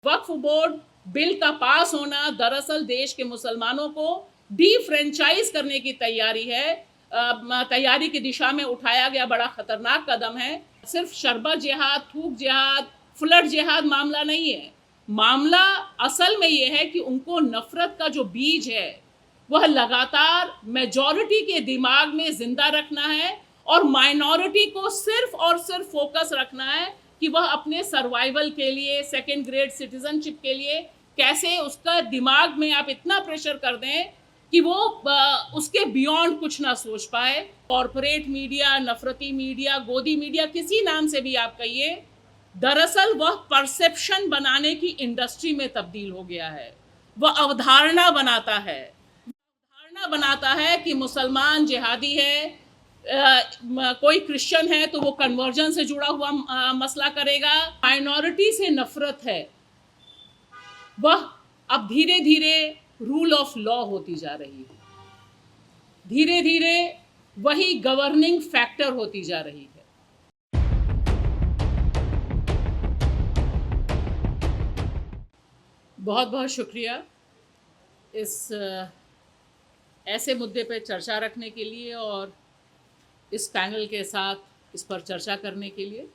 वक्फ board bill का पास होना दरअसल देश के मुसलमानों को डी फ्रेंचाइज करने की तैयारी है। तैयारी की दिशा में उठाया गया बड़ा खतरनाक कदम है। सिर्फ शरबत जिहाद, थूक जिहाद, फ्लड जिहाद मामला नहीं है। मामला असल में यह है कि उनको नफरत का जो बीज है वह लगातार मेजॉरिटी के दिमाग में जिंदा रखना है और माइनॉरिटी को सिर्फ और सिर्फ फोकस रखना है कि वह अपने सर्वाइवल के लिए, सेकेंड ग्रेड सिटीजनशिप के लिए कैसे उसका दिमाग में आप इतना प्रेशर कर दें कि वो उसके बियॉन्ड कुछ ना सोच पाए। कॉरपोरेट मीडिया, नफरती मीडिया, गोदी मीडिया, किसी नाम से भी आप कहिए, दरअसल वह परसेप्शन बनाने की इंडस्ट्री में तब्दील हो गया है। वह अवधारणा बनाता है कि मुसलमान जिहादी है, कोई क्रिश्चियन है तो वो कन्वर्जन से जुड़ा हुआ मसला करेगा। माइनॉरिटी से नफरत है वह अब धीरे धीरे रूल ऑफ लॉ होती जा रही है, धीरे धीरे वही गवर्निंग फैक्टर होती जा रही है। बहुत बहुत शुक्रिया इस ऐसे मुद्दे पे चर्चा रखने के लिए और इस पैनल के साथ इस पर चर्चा करने के लिए।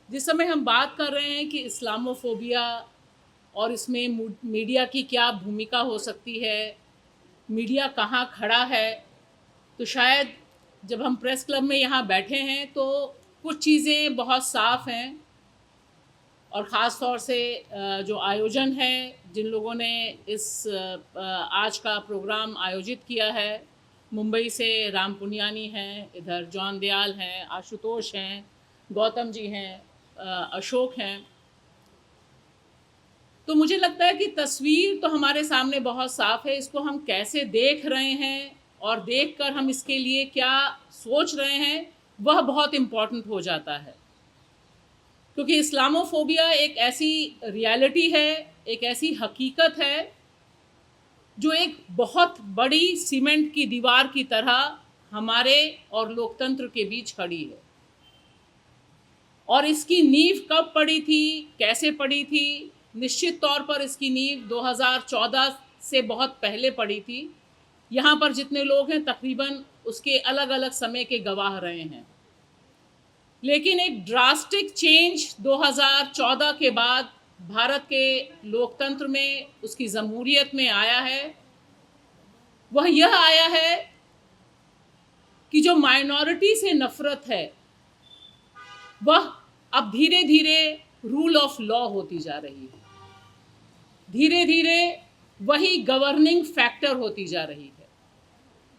जिस समय हम बात कर रहे हैं कि इस्लामोफोबिया और इसमें मीडिया की क्या भूमिका हो सकती है, मीडिया कहाँ खड़ा है, तो शायद जब हम प्रेस क्लब में यहाँ बैठे हैं तो कुछ चीज़ें बहुत साफ हैं। और ख़ास तौर से जो आयोजन है, जिन लोगों ने इस आज का प्रोग्राम आयोजित किया है, मुंबई से राम पुनियानी हैं, इधर जॉन दयाल हैं, आशुतोष हैं, गौतम जी हैं, अशोक हैं, तो मुझे लगता है कि तस्वीर तो हमारे सामने बहुत साफ है। इसको हम कैसे देख रहे हैं और देखकर हम इसके लिए क्या सोच रहे हैं, वह बहुत इम्पॉर्टेंट हो जाता है। क्योंकि इस्लामोफोबिया एक ऐसी रियलिटी है, एक ऐसी हकीकत है जो एक बहुत बड़ी सीमेंट की दीवार की तरह हमारे और लोकतंत्र के बीच खड़ी है। और इसकी नींव कब पड़ी थी, कैसे पड़ी थी? निश्चित तौर पर इसकी नींव 2014 से बहुत पहले पड़ी थी। यहाँ पर जितने लोग हैं तकरीबन उसके अलग अलग समय के गवाह रहे हैं। लेकिन एक ड्रास्टिक चेंज 2014 के बाद भारत के लोकतंत्र में, उसकी जमहूरियत में आया है। वह यह आया है कि जो माइनॉरिटी से नफरत है वह अब धीरे धीरे रूल ऑफ लॉ होती जा रही है, धीरे धीरे वही गवर्निंग फैक्टर होती जा रही है।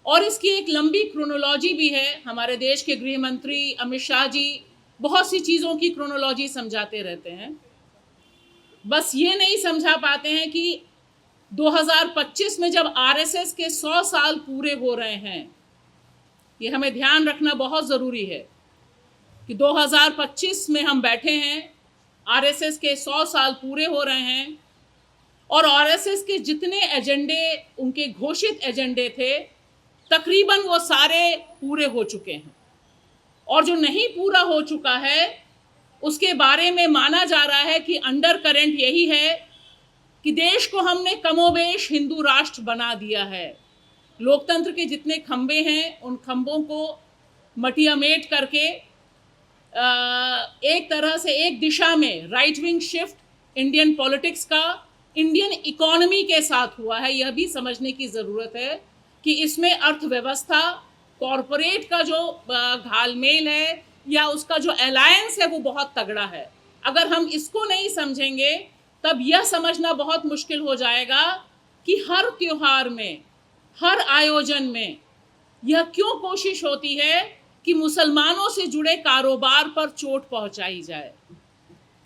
और इसकी एक लंबी क्रोनोलॉजी भी है। हमारे देश के गृह मंत्री अमित शाह जी बहुत सी चीज़ों की क्रोनोलॉजी समझाते रहते हैं, बस ये नहीं समझा पाते हैं कि 2025 में जब आरएसएस के 100 साल पूरे हो रहे हैं, ये हमें ध्यान रखना बहुत ज़रूरी है कि 2025 में हम बैठे हैं, आरएसएस के 100 साल पूरे हो रहे हैं और आरएसएस के जितने एजेंडे, उनके घोषित एजेंडे थे, तकरीबन वो सारे पूरे हो चुके हैं। और जो नहीं पूरा हो चुका है उसके बारे में माना जा रहा है कि अंडर करंट यही है कि देश को हमने कमोबेश हिंदू राष्ट्र बना दिया है। लोकतंत्र के जितने खंबे हैं उन खंबों को मटियामेट करके एक तरह से एक दिशा में right wing shift Indian politics का इंडियन इकोनॉमी के साथ हुआ है। यह भी समझने की ज़रूरत है कि इसमें अर्थव्यवस्था, कॉरपोरेट का जो घालमेल है या उसका जो अलायंस है वो बहुत तगड़ा है। अगर हम इसको नहीं समझेंगे तब यह समझना बहुत मुश्किल हो जाएगा कि हर त्योहार में, हर आयोजन में यह क्यों कोशिश होती है कि मुसलमानों से जुड़े कारोबार पर चोट पहुंचाई जाए,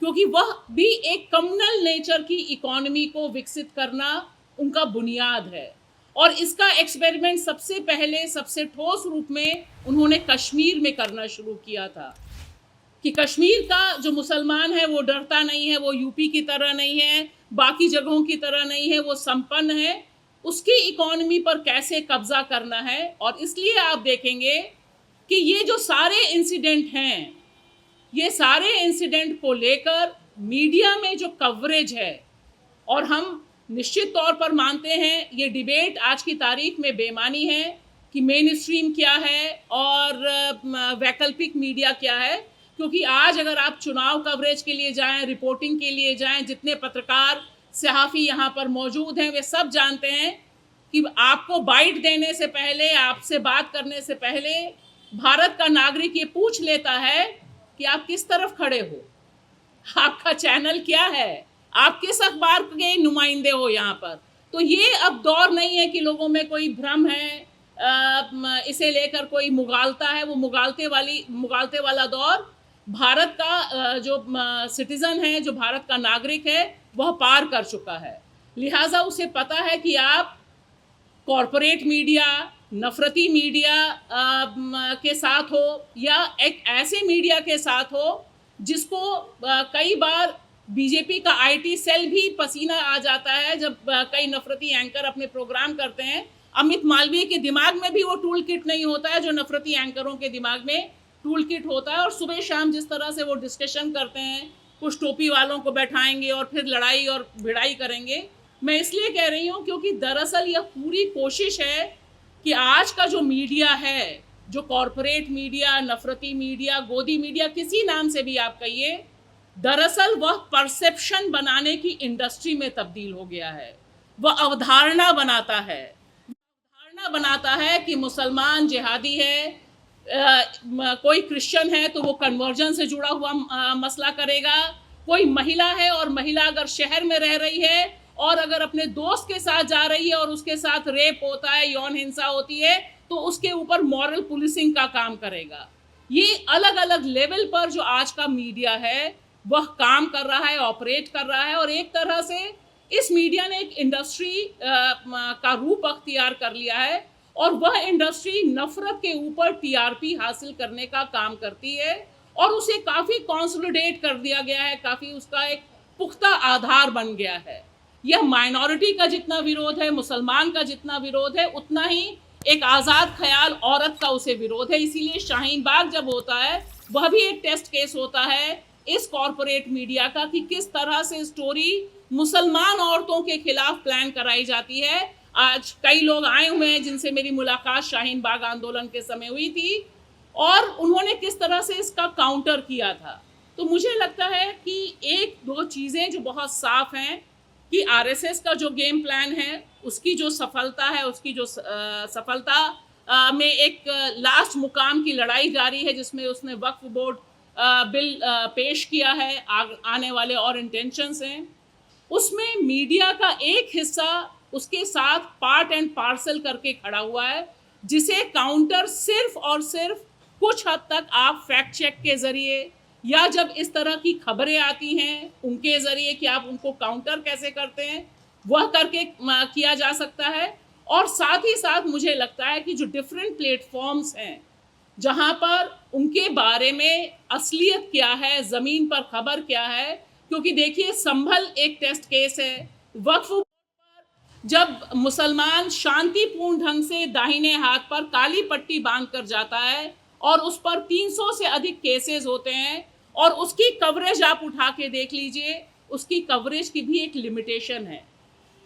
क्योंकि वह भी एक कम्युनल नेचर की इकोनॉमी को विकसित करना उनका बुनियाद है। और इसका एक्सपेरिमेंट सबसे पहले, सबसे ठोस रूप में उन्होंने कश्मीर में करना शुरू किया था कि कश्मीर का जो मुसलमान है वो डरता नहीं है, वो यूपी की तरह नहीं है, बाकी जगहों की तरह नहीं है, वो संपन्न है। उसकी इकोनॉमी पर कैसे कब्जा करना है। और इसलिए आप देखेंगे कि ये जो सारे इंसिडेंट हैं ये सारे इंसिडेंट को लेकर मीडिया में जो कवरेज है, और हम निश्चित तौर पर मानते हैं ये डिबेट आज की तारीख में बेमानी है कि मेन स्ट्रीम क्या है और वैकल्पिक मीडिया क्या है, क्योंकि आज अगर आप चुनाव कवरेज के लिए जाएं, रिपोर्टिंग के लिए जाएं, जितने पत्रकार सहाफ़ी यहाँ पर मौजूद हैं वे सब जानते हैं कि आपको बाइट देने से पहले, आपसे बात करने से पहले भारत का नागरिक ये पूछ लेता है कि आप किस तरफ खड़े हो, आपका चैनल क्या है, आप किस अखबार के नुमाइंदे हो यहाँ पर। तो ये अब दौर नहीं है कि लोगों में कोई भ्रम है, इसे लेकर कोई मुगालता है। वो मुगालते वाला दौर भारत का जो सिटीज़न है, जो भारत का नागरिक है, वह पार कर चुका है। लिहाजा उसे पता है कि आप कॉरपोरेट मीडिया, नफरती मीडिया के साथ हो या एक ऐसे मीडिया के साथ हो जिसको कई बार बीजेपी का आईटी सेल भी पसीना आ जाता है जब कई नफरती एंकर अपने प्रोग्राम करते हैं। अमित मालवीय के दिमाग में भी वो टूल किट नहीं होता है जो नफरती एंकरों के दिमाग में टूल किट होता है। और सुबह शाम जिस तरह से वो डिस्कशन करते हैं, कुछ टोपी वालों को बैठाएंगे और फिर लड़ाई और भिड़ाई करेंगे। मैं इसलिए कह रही हूँ क्योंकि दरअसल यह पूरी कोशिश है कि आज का जो मीडिया है, जो कॉरपोरेट मीडिया, नफरती मीडिया, गोदी मीडिया, किसी नाम से भी आप कहिए, दरअसल वह परसेप्शन बनाने की इंडस्ट्री में तब्दील हो गया है। वह अवधारणा बनाता है कि मुसलमान जिहादी है, कोई क्रिश्चियन है तो वो कन्वर्जन से जुड़ा हुआ मसला करेगा, कोई महिला है और महिला अगर शहर में रह रही है और अगर अपने दोस्त के साथ जा रही है और उसके साथ रेप होता है, यौन हिंसा होती है, तो उसके ऊपर मॉरल पुलिसिंग का काम करेगा। ये अलग अलग लेवल पर जो आज का मीडिया है वह काम कर रहा है, ऑपरेट कर रहा है। और एक तरह से इस मीडिया ने एक इंडस्ट्री का रूप अख्तियार कर लिया है और वह इंडस्ट्री नफरत के ऊपर टीआरपी हासिल करने का काम करती है और उसे काफ़ी कंसोलिडेट कर दिया गया है, काफ़ी उसका एक पुख्ता आधार बन गया है। यह माइनॉरिटी का जितना विरोध है, मुसलमान का जितना विरोध है, उतना ही एक आज़ाद ख्याल औरत का उसे विरोध है। इसीलिए शाहीन बाग जब होता है वह भी एक टेस्ट केस होता है इस कॉरपोरेट मीडिया का कि किस तरह से स्टोरी मुसलमान औरतों के खिलाफ प्लान कराई जाती है। आज कई लोग आए हुए हैं जिनसे मेरी मुलाकात शाहीन बाग आंदोलन के समय हुई थी और उन्होंने किस तरह से इसका काउंटर किया था। तो मुझे लगता है कि एक दो चीज़ें जो बहुत साफ हैं कि आरएसएस का जो गेम प्लान है उसकी जो सफलता है, उसकी जो सफलता में एक लास्ट मुकाम की लड़ाई जारी है जिसमें उसने वक्फ बोर्ड बिल पेश किया है, आने वाले और इंटेंशंस हैं। उसमें मीडिया का एक हिस्सा उसके साथ पार्ट एंड पार्सल करके खड़ा हुआ है, जिसे काउंटर सिर्फ और सिर्फ कुछ हद तक आप फैक्ट चेक के ज़रिए या जब इस तरह की खबरें आती हैं उनके ज़रिए कि आप उनको काउंटर कैसे करते हैं वह करके किया जा सकता है। और साथ ही साथ मुझे लगता है कि जो डिफरेंट प्लेटफॉर्म्स हैं जहाँ पर उनके बारे में असलियत क्या है, ज़मीन पर खबर क्या है, क्योंकि देखिए संभल एक टेस्ट केस है। वक्फ पर जब मुसलमान शांतिपूर्ण ढंग से दाहिने हाथ पर काली पट्टी बांध कर जाता है और उस पर 300 से अधिक केसेस होते हैं और उसकी कवरेज आप उठा के देख लीजिए, उसकी कवरेज की भी एक लिमिटेशन है।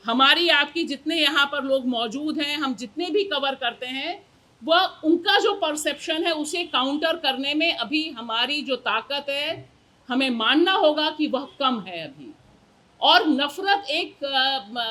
हमारी आपकी जितने यहाँ पर लोग मौजूद हैं, हम जितने भी कवर करते हैं, वह उनका जो परसेप्शन है उसे काउंटर करने में अभी हमारी जो ताकत है हमें मानना होगा कि वह कम है अभी। और नफ़रत एक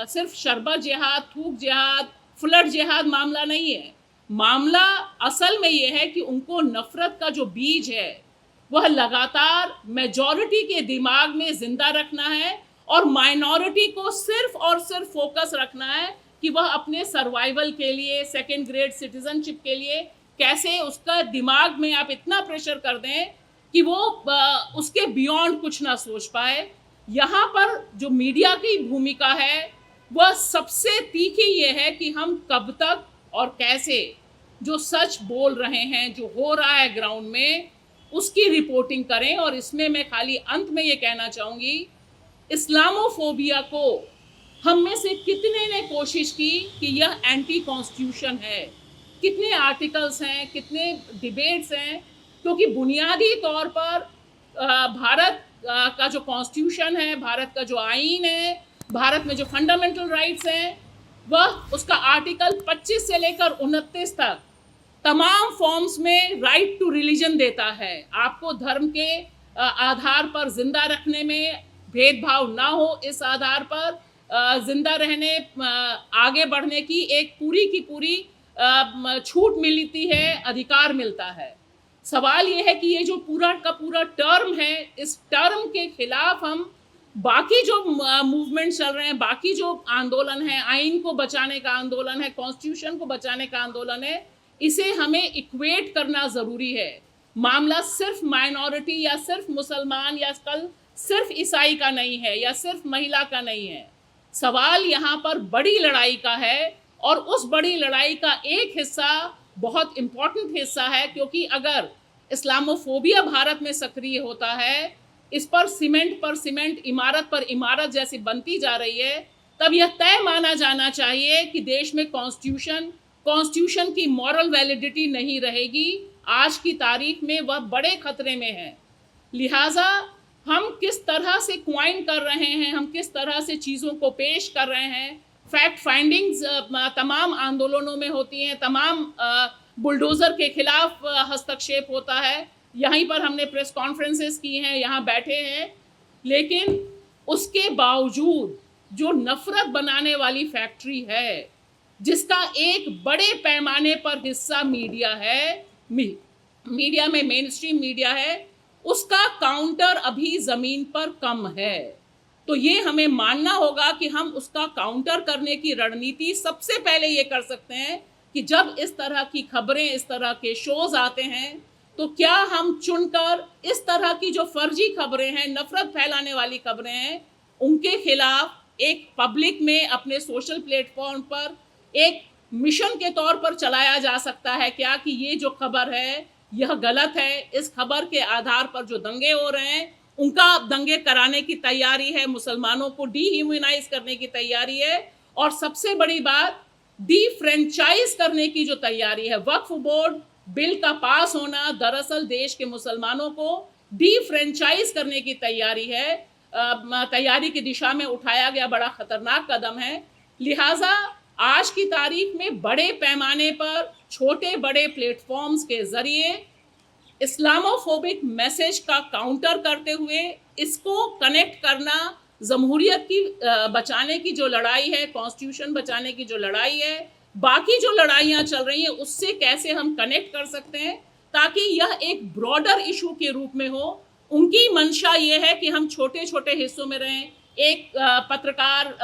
सिर्फ शरबत जिहाद, थूक जिहाद, फ्लड जिहाद मामला नहीं है। मामला असल में ये है कि उनको नफ़रत का जो बीज है वह लगातार मेजॉरिटी के दिमाग में ज़िंदा रखना है और माइनॉरिटी को सिर्फ और सिर्फ फोकस रखना है कि वह अपने सर्वाइवल के लिए, सेकेंड ग्रेड सिटीजनशिप के लिए कैसे उसका दिमाग में आप इतना प्रेशर कर दें कि वो उसके बियॉन्ड कुछ ना सोच पाए। यहाँ पर जो मीडिया की भूमिका है वह सबसे तीखी ये है कि हम कब तक और कैसे जो सच बोल रहे हैं, जो हो रहा है ग्राउंड में, उसकी रिपोर्टिंग करें। और इसमें मैं खाली अंत में ये कहना चाहूँगी, इस्लामोफोबिया को हम में से कितने ने कोशिश की कि यह एंटी कॉन्स्टिट्यूशन है, कितने आर्टिकल्स हैं, कितने डिबेट्स हैं, क्योंकि बुनियादी तौर पर भारत का जो कॉन्स्टिट्यूशन है, भारत का जो आईन है, भारत में जो फंडामेंटल राइट्स हैं, वह उसका आर्टिकल 25 से लेकर 29 तक तमाम फॉर्म्स में राइट टू रिलीजन देता है। आपको धर्म के आधार पर जिंदा रखने में भेदभाव ना हो, इस आधार पर जिंदा रहने, आगे बढ़ने की एक पूरी की पूरी छूट मिलती है, अधिकार मिलता है। सवाल ये है कि ये जो पूरा का पूरा टर्म है, इस टर्म के खिलाफ हम बाकी जो मूवमेंट चल रहे हैं, बाकी जो आंदोलन है, आइन को बचाने का आंदोलन है, कॉन्स्टिट्यूशन को बचाने का आंदोलन है, इसे हमें इक्वेट करना ज़रूरी है। मामला सिर्फ माइनॉरिटी या सिर्फ मुसलमान या कल सिर्फ ईसाई का नहीं है या सिर्फ महिला का नहीं है। सवाल यहाँ पर बड़ी लड़ाई का है, और उस बड़ी लड़ाई का एक हिस्सा, बहुत इम्पॉर्टेंट हिस्सा है, क्योंकि अगर इस्लामोफोबिया भारत में सक्रिय होता है, इस पर सीमेंट, इमारत पर इमारत जैसी बनती जा रही है, तब यह तय माना जाना चाहिए कि देश में कॉन्स्टिट्यूशन की मॉरल वैलिडिटी नहीं रहेगी। आज की तारीख में वह बड़े खतरे में है। लिहाजा हम किस तरह से क्वाइन कर रहे हैं, हम किस तरह से चीज़ों को पेश कर रहे हैं, फैक्ट फाइंडिंग्स तमाम आंदोलनों में होती हैं, तमाम बुलडोज़र के खिलाफ हस्तक्षेप होता है। यहीं पर हमने प्रेस कॉन्फ्रेंसेस की हैं, यहाँ बैठे हैं, लेकिन उसके बावजूद जो नफ़रत बनाने वाली फैक्ट्री है, जिसका एक बड़े पैमाने पर हिस्सा मीडिया है, मीडिया में मेन स्ट्रीम मीडिया है, उसका काउंटर अभी ज़मीन पर कम है। तो ये हमें मानना होगा कि हम उसका काउंटर करने की रणनीति सबसे पहले ये कर सकते हैं कि जब इस तरह की खबरें, इस तरह के शोज़ आते हैं, तो क्या हम चुनकर इस तरह की जो फर्जी खबरें हैं, नफ़रत फैलाने वाली खबरें हैं, उनके खिलाफ एक पब्लिक में अपने सोशल प्लेटफॉर्म पर एक मिशन के तौर पर चलाया जा सकता है क्या कि ये जो खबर है यह गलत है। इस खबर के आधार पर जो दंगे हो रहे हैं, उनका दंगे कराने की तैयारी है, मुसलमानों को डीह्यूमनाइज करने की तैयारी है, और सबसे बड़ी बात, डीफ्रेंचाइज करने की जो तैयारी है। वक्फ बोर्ड बिल का पास होना दरअसल देश के मुसलमानों को डीफ्रेंचाइज करने की तैयारी है, तैयारी की दिशा में उठाया गया बड़ा खतरनाक कदम है। लिहाजा आज की तारीख में बड़े पैमाने पर छोटे बड़े प्लेटफॉर्म्स के ज़रिए इस्लामोफोबिक मैसेज का काउंटर करते हुए इसको कनेक्ट करना, जमहूरियत की बचाने की जो लड़ाई है, कॉन्स्टिट्यूशन बचाने की जो लड़ाई है, बाकी जो लड़ाइयाँ चल रही हैं, उससे कैसे हम कनेक्ट कर सकते हैं ताकि यह एक ब्रॉडर इशू के रूप में हो। उनकी मंशा ये है कि हम छोटे छोटे हिस्सों में रहें। एक पत्रकार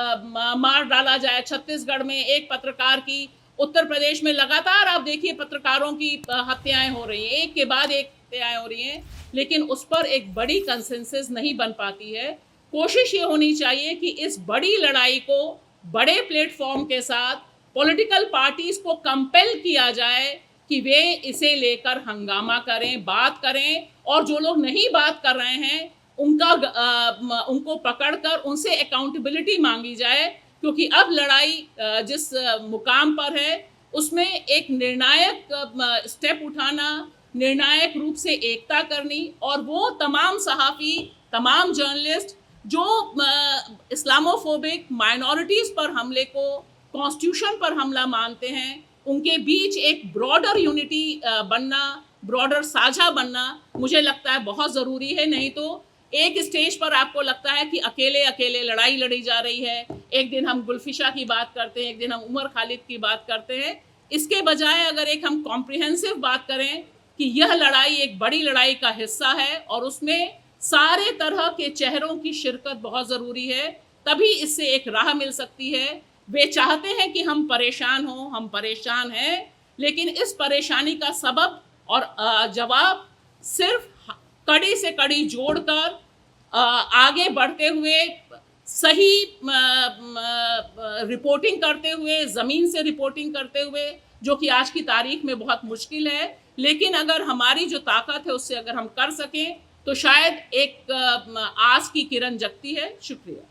मार डाला जाए छत्तीसगढ़ में, एक पत्रकार की उत्तर प्रदेश में लगातार आप देखिए पत्रकारों की हत्याएं हो रही हैं, एक के बाद एक हत्याएं हो रही हैं, लेकिन उस पर एक बड़ी कंसेंसस नहीं बन पाती है। कोशिश ये होनी चाहिए कि इस बड़ी लड़ाई को बड़े प्लेटफॉर्म के साथ पॉलिटिकल पार्टीज को कंपेल किया जाए कि वे इसे लेकर हंगामा करें, बात करें, और जो लोग नहीं बात कर रहे हैं उनको पकड़कर उनसे अकाउंटेबिलिटी मांगी जाए, क्योंकि अब लड़ाई जिस मुकाम पर है उसमें एक निर्णायक स्टेप उठाना, निर्णायक रूप से एकता करनी, और वो तमाम सहाफ़ी, तमाम जर्नलिस्ट जो इस्लामोफोबिक माइनॉरिटीज़ पर हमले को कॉन्स्टिट्यूशन पर हमला मानते हैं, उनके बीच एक ब्रॉडर यूनिटी बनना, ब्रॉडर साझा बनना मुझे लगता है बहुत ज़रूरी है। नहीं तो एक स्टेज पर आपको लगता है कि अकेले अकेले लड़ाई लड़ी जा रही है। एक दिन हम गुलफिशा की बात करते हैं, एक दिन हम उमर खालिद की बात करते हैं। इसके बजाय अगर एक हम कॉम्प्रिहेंसिव बात करें कि यह लड़ाई एक बड़ी लड़ाई का हिस्सा है और उसमें सारे तरह के चेहरों की शिरकत बहुत ज़रूरी है, तभी इससे एक राह मिल सकती है। वे चाहते हैं कि हम परेशान हों, हम परेशान हैं, लेकिन इस परेशानी का सबब और जवाब सिर्फ कड़ी से कड़ी जोड़कर आगे बढ़ते हुए, सही रिपोर्टिंग करते हुए, ज़मीन से रिपोर्टिंग करते हुए, जो कि आज की तारीख में बहुत मुश्किल है, लेकिन अगर हमारी जो ताकत है उससे अगर हम कर सकें तो शायद एक आस की किरण जगती है। शुक्रिया।